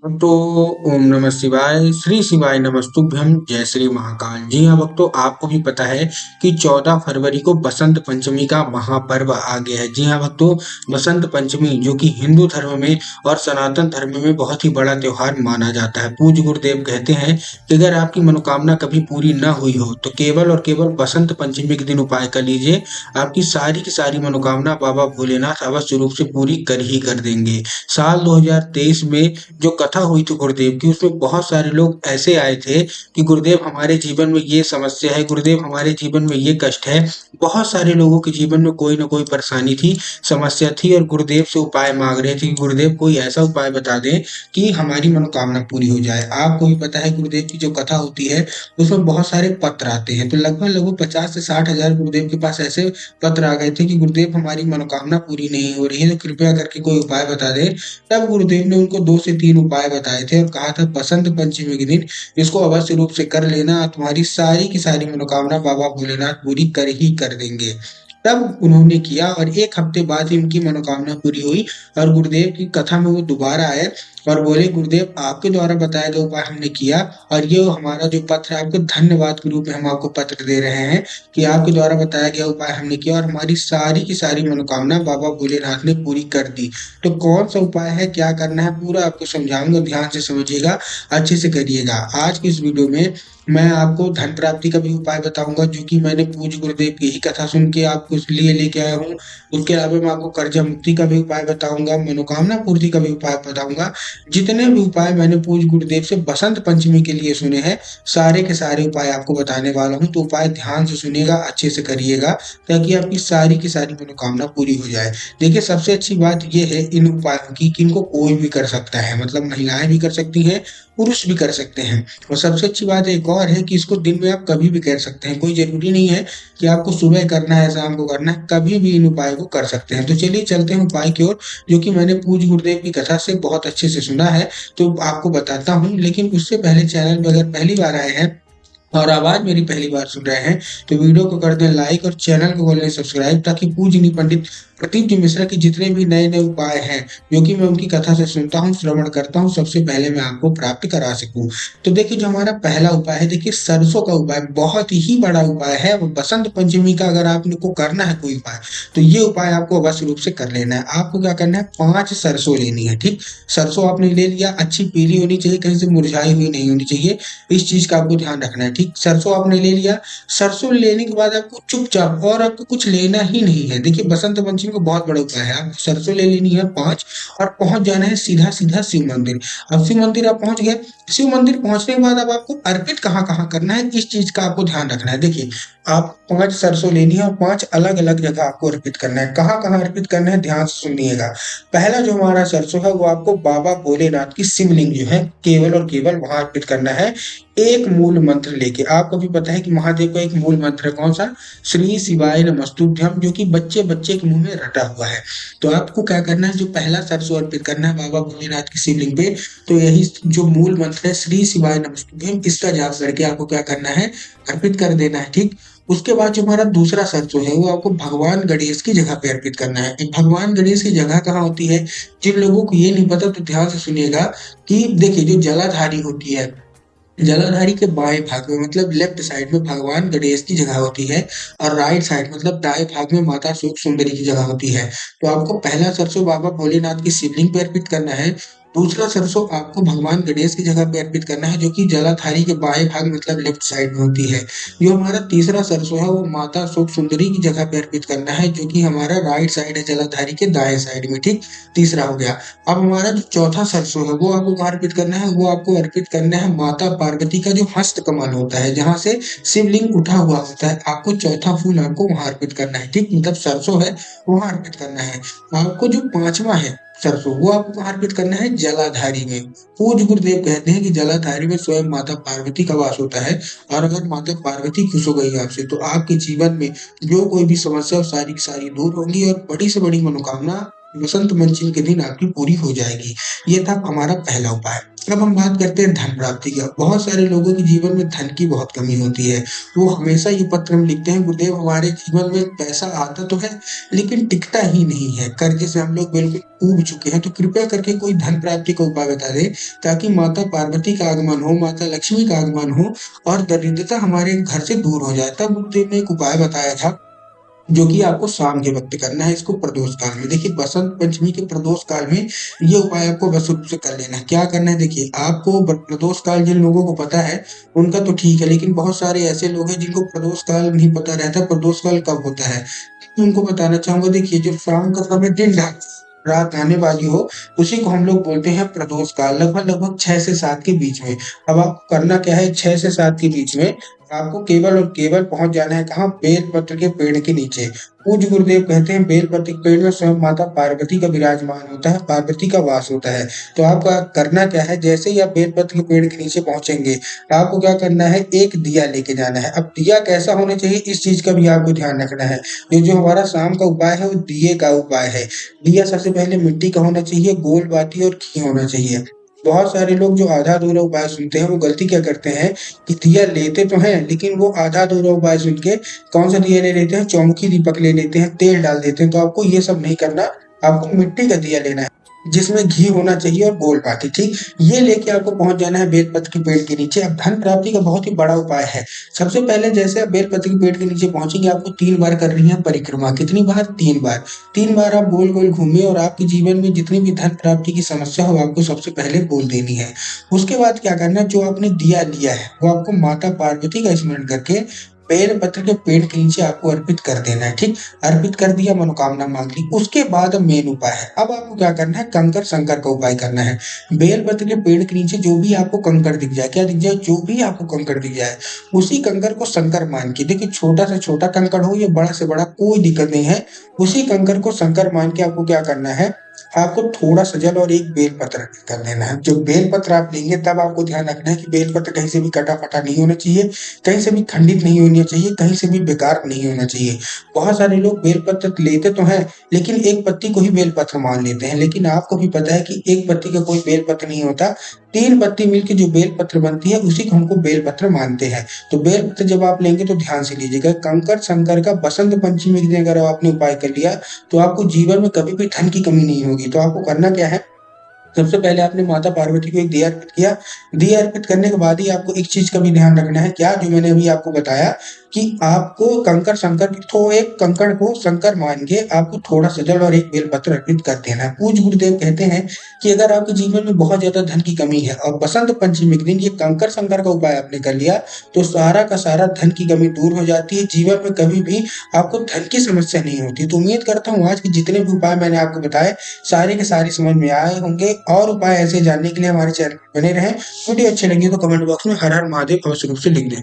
तो ओम नमः शिवाय, श्री शिवाय नमस्तुभ्यं, जय श्री महाकाल। जी हाँ भक्तों, आपको भी पता है कि 14 फरवरी को बसंत पंचमी का महापर्व आ गया है। जी हाँ भक्तों, बसंत पंचमी जो कि हिंदू धर्म में और सनातन धर्म में बहुत ही बड़ा त्योहार माना जाता है। पूज्य गुरुदेव कहते हैं कि अगर आपकी मनोकामना कभी पूरी न हुई हो तो केवल और केवल बसंत पंचमी के दिन उपाय कर लीजिए। आपकी सारी की सारी मनोकामना बाबा भोलेनाथ अवश्य रूप से पूरी कर ही कर देंगे। साल 2023 में जो कथा हुई थी गुरुदेव की, उसमें बहुत सारे लोग ऐसे आए थे कि गुरुदेव हमारे जीवन में ये समस्या है, गुरुदेव हमारे जीवन में ये कष्ट है। बहुत सारे लोगों के जीवन में कोई ना कोई परेशानी थी, समस्या थी और गुरुदेव से उपाय मांग रहे थे कि गुरुदेव कोई ऐसा उपाय बता दें कि हमारी मनोकामना पूरी हो जाए। आपको भी पता है गुरुदेव की जो कथा होती है उसमें बहुत सारे पत्र आते हैं, तो लगभग लगभग 50 से 60 हजार गुरुदेव के पास ऐसे पत्र आ गए थे कि गुरुदेव हमारी मनोकामना पूरी नहीं हो रही है, तो कृपया करके कोई उपाय बता दे। तब गुरुदेव ने उनको 2 से 3 उपाय बताए थे और कहा था बसंत पंचमी के दिन इसको अवश्य रूप से कर लेना, तुम्हारी सारी की सारी मनोकामना बाबा भोलेनाथ पूरी कर ही कर देंगे। तब उन्होंने किया और 1 हफ्ते बाद ही उनकी मनोकामना पूरी हुई और गुरुदेव की कथा में वो दोबारा आए और बोले गुरुदेव आपके द्वारा बताया गया उपाय हमने किया और ये हमारा जो पत्र है आपको धन्यवाद के रूप में हम आपको पत्र दे रहे हैं कि आपके द्वारा बताया गया उपाय हमने किया और हमारी सारी की सारी मनोकामना बाबा भोलेनाथ ने पूरी कर दी। तो कौन सा उपाय है, क्या करना है, पूरा आपको समझाऊंगा, ध्यान से समझिएगा, अच्छे से करिएगा। आज की इस वीडियो में मैं आपको धन प्राप्ति का भी उपाय बताऊंगा जो कि मैंने पूज्य गुरुदेव की ही कथा सुन के आपको इसलिए लेके आया हूँ। उसके अलावा मैं आपको कर्जा मुक्ति का भी उपाय बताऊंगा, मनोकामना पूर्ति का भी उपाय बताऊंगा। जितने भी उपाय मैंने पूज्य गुरुदेव से बसंत पंचमी के लिए सुने हैं, सारे के सारे उपाय आपको बताने वाला हूँ। तो उपाय ध्यान से सुनिएगा, अच्छे से करिएगा ताकि आपकी सारी की सारी मनोकामना पूरी हो जाए। देखिए सबसे अच्छी बात ये है इन उपायों की कि इनको कोई भी कर सकता है, मतलब महिलाएं भी कर सकती हैं, पुरुष भी कर सकते हैं। और सबसे अच्छी बात एक और है कि इसको दिन में आप कभी भी कर सकते हैं, कोई जरूरी नहीं है कि आपको सुबह करना है शाम को करना है, कभी भी इन उपाय को कर सकते हैं। तो चलिए चलते हैं उपाय की ओर जो कि मैंने पूज्य गुरुदेव की कथा से बहुत अच्छे से सुना है, तो आपको बताता हूँ। लेकिन उससे पहले चैनल पे अगर पहली बार आए हैं और आवाज मेरी पहली बार सुन रहे हैं तो वीडियो को कर दें लाइक और चैनल को कर लें सब्सक्राइब ताकि पूजनीय पंडित प्रदीप जी मिश्रा के जितने भी नए नए उपाय हैं जो कि मैं उनकी कथा से सुनता हूँ, श्रवण करता हूँ, सबसे पहले मैं आपको प्राप्त करा सकूं। तो देखिए जो हमारा पहला उपाय है, देखिए सरसों का उपाय बहुत ही बड़ा उपाय है। वो बसंत पंचमी का अगर आपको करना है कोई उपाय तो ये उपाय आपको अवश्य रूप से कर लेना है। आपको क्या करना है, 5 सरसों लेनी है। ठीक, सरसों आपने ले लिया, अच्छी पीली होनी चाहिए, कहीं से मुरझाई हुई नहीं होनी चाहिए, इस चीज का आपको ध्यान रखना है। ठीक, सरसों आपने ले लिया। सरसों लेने के बाद आपको चुपचाप, और आपको कुछ लेना ही नहीं है। देखिए बसंत पंचमी को बहुत बड़ा उपाय है। आपको सरसों ले लेनी है 5 और पहुंच जाना है सीधा सीधा शिव मंदिर। अब शिव मंदिर आप पहुंच गए, शिव मंदिर पहुंचने के बाद अब आपको अर्पित कहाँ कहाँ करना है, इस चीज का आपको ध्यान रखना है। देखिए आप 5 सरसों लेनी है और 5 अलग अलग जगह आपको अर्पित करना है। कहाँ कहाँ अर्पित करना है ध्यान से सुनिएगा। पहला जो हमारा सरसों है वो आपको बाबा भोलेनाथ की शिवलिंग जो है केवल और केवल वहां अर्पित करना है, एक मूल मंत्र लेके। आपको भी पता है कि महादेव का एक मूल मंत्र है, कौन सा, श्री शिवाय नमस्तुभ्यम, जो कि बच्चे बच्चे के मुंह में रटा हुआ है। तो आपको क्या करना है, जो पहला सरसों अर्पित करना है बाबा भोलेनाथ की शिवलिंग पे, तो यही जो मूल मंत्र है श्री शिवाय नमस्तुभ्यम, इसका जाप करके आपको क्या करना है, अर्पित कर देना है। ठीक, उसके बाद जो हमारा दूसरा सरसों है वो आपको भगवान गणेश की जगह पे अर्पित करना है। भगवान गणेश की जगह कहाँ होती है, जिन लोगों को ये नहीं पता तो ध्यान से सुनिएगा कि देखिए जो जलाधारी होती है, जलाधारी के बाएं भाग में मतलब लेफ्ट साइड में भगवान गणेश की जगह होती है और राइट साइड मतलब दाएं भाग में माता सुख सुंदरी की जगह होती है। तो आपको पहला सरसों बाबा भोलेनाथ की शिवलिंग पे अर्पित करना है, दूसरा सरसों आपको भगवान गणेश की जगह पे अर्पित करना है जो कि जलाधारी के बाएं भाग मतलब लेफ्ट साइड में होती है। जो हमारा तीसरा सरसों है वो माता सुख सुंदरी की जगह पे अर्पित करना है जो कि हमारा राइट साइड है जलाधारी के दाएं साइड में। ठीक, तीसरा हो गया। अब हमारा जो चौथा सरसों है वो आपको कहाँ अर्पित करना है, वो आपको अर्पित करना है माता पार्वती का जो हस्त कमल होता है जहां से शिवलिंग उठा हुआ होता है, आपको चौथा फूल आपको वहां अर्पित करना है। ठीक, मतलब सरसों है वहां अर्पित करना है। आपको जो पांचवा है सरसों वो आपको कहाँ अर्पित करना है, जलाधारी में। पूज्य गुरुदेव कहते हैं कि जलाधारी में स्वयं माता पार्वती का वास होता है और अगर माता पार्वती खुश हो गई आपसे तो आपके जीवन में जो कोई भी समस्या हो सारी की सारी दूर होंगी और बड़ी से बड़ी मनोकामना बसंत पंचमी के दिन आपकी पूरी हो जाएगी। ये था हमारा पहला उपाय। अब हम बात करते हैं धन प्राप्ति की। बहुत सारे लोगों के जीवन में धन की बहुत कमी होती है। वो हमेशा ये पत्र में लिखते हैं, गुरुदेव हमारे जीवन में पैसा आता तो है लेकिन टिकता ही नहीं है। कर्ज़े से हम लोग बिल्कुल ऊब चुके हैं, तो कृपया करके कोई धन प्राप्ति का उपाय बता दें, ताकि माता पार्वती का आगमन हो, माता लक्ष्मी का आगमन हो और दरिद्रता हमारे घर से दूर हो जाए। तब गुरुदेव ने एक उपाय बताया था, जो कि आपको शाम के वक़्त करना है, इसको प्रदोष काल में। देखिए, बसंत पंचमी के प्रदोष काल में ये उपाय आपको बस रूप से कर लेना है। क्या करना है, देखिए, आपको ब प्रदोष काल जिन लोगों को पता है, उनका तो ठीक है, लेकिन बहुत सारे ऐसे लोग हैं जिनको प्रदोष काल नहीं पता रहता, प्रदोष काल कब होता है। मैं उनको बताना चाहूँगा, देखिए, जो शाम का समय दिन ढल रात आने वाली हो, उसी को हम लोग बोलते हैं प्रदोष काल, लगभग-लगभग 6 से 7 के बीच में। अब आपको करना क्या है, 6 से 7 के बीच में आपको केवल और केवल पहुँच जाना है कहाँ? बेलपत्र के पेड़ के नीचे। पूज्य गुरुदेव कहते हैं, बेलपत्र के पेड़ में स्वयं माता पार्वती का विराजमान होता है, पार्वती का वास होता है। तो आपका करना क्या है, जैसे ही आप बेलपत्र के पेड़ के नीचे पहुँचेंगे, आपको क्या करना है, एक दिया लेके जाना है। अब दिया कैसा होना चाहिए, इस चीज़ का भी आपको ध्यान रखना है। ये जो हमारा शाम का उपाय है, वो दिए का उपाय है। दिया सबसे पहले मिट्टी का होना चाहिए, गोल बाती और घी होना चाहिए। बहुत सारे लोग जो आधा-अधूरा उपाय सुनते हैं, वो गलती क्या करते हैं कि दिया लेते तो हैं, लेकिन वो आधा-अधूरा उपाय सुन के कौन-सा दिया ले लेते हैं, चौमुखी दीपक ले लेते हैं, तेल डाल देते हैं। तो आपको ये सब नहीं करना, आपको मिट्टी का दिया लेना है, जिसमें घी होना चाहिए और गोल बाती, ठीक? ये लेके आपको पहुँच जाना है बेलपत्र के पेड़ के नीचे। अब धन प्राप्ति का बहुत ही बड़ा उपाय है। सबसे पहले जैसे आप बेलपत्र के पेड़ के नीचे पहुँचेंगे, आपको 3 बार करनी है परिक्रमा। कितनी बार? 3 बार। 3 बार आप गोल-गोल घूमिए और आपके जीवन में जितनी भी धन प्राप्ति की समस्या हो, आपको सबसे पहले बोल देनी है। उसके बाद क्या करना है, जो आपने दिया लिया है, वो आपको माता पार्वती का स्मरण करके बेलपत्र के पेड़ के नीचे आपको अर्पित कर देना है, ठीक? अर्पित कर दिया, मनोकामना माँग ली। उसके बाद अब मेन उपाय है। अब आपको क्या करना है, कंकर-संकर का उपाय करना है। बेलपत्र के पेड़ के नीचे जो भी आपको कंकड़ दिख जाए, क्या दिख जाए? जो भी आपको कंकड़ दिख जाए, उसी कंकड़ को शंकर मान के, देखिए, छोटा से छोटा कंकड़ हो या बड़ा से बड़ा, कोई दिक्कत नहीं है। उसी कंकड़ को शंकर मान के आपको क्या करना है, आपको थोड़ा-सा जल और एक बेलपत्र अर्पित कर देना है। जो बेलपत्र आप लेंगे, तब आपको ध्यान रखना है कि बेलपत्र कहीं से भी कटा-फटा नहीं होना चाहिए, कहीं से भी खंडित नहीं होना चाहिए, कहीं से भी बेकार नहीं होना चाहिए। बहुत सारे लोग बेलपत्र लेते तो हैं, लेकिन एक पत्ती को ही बेलपत्र मान लेते हैं, लेकिन आपको भी पता है कि एक पत्ती का कोई बेलपत्र नहीं होता। 3 पत्ती मिलके जो बेलपत्र बनती है, उसी को हमको बेलपत्र मानते हैं। तो बेलपत्र जब आप लेंगे तो ध्यान से लीजिएगा, कंकर-संकर का बसंत पंचमी के दिन अगर आपने उपाय कर लिया, तो आपको जीवन में कभी भी धन की कमी नहीं होगी। तो आपको करना क्या है, सबसे पहले आपने माता पार्वती को एक दिया अर्पित किया। दिया अर्पित करने के बाद ही आपको एक चीज़ का भी ध्यान रखना है, क्या? जो मैंने अभी आपको बताया कि आपको कंकर-संकर तो एक कंकड़ को शंकर मान के आपको थोड़ा-सा जल और एक बेलपत्र अर्पित कर देना है। पूज्य गुरुदेव कहते हैं कि अगर आपके जीवन में बहुत ज़्यादा धन की कमी है और बसंत पंचमी के दिन ये कंकर-संकर का उपाय आपने कर लिया, तो सारा का सारा धन की कमी दूर हो जाती है। जीवन में कभी भी आपको धन की समस्या नहीं होती। तो उम्मीद करता हूँ आज के जितने भी उपाय मैंने आपको बताए, सारे के सारे समझ में आए होंगे, और उपाय ऐसे जानने के लिए हमारे चैनल पर बने रहें। वीडियो अच्छी लगी तो कमेंट बॉक्स में हर हर महादेव अवश्य रूप से लिख दें।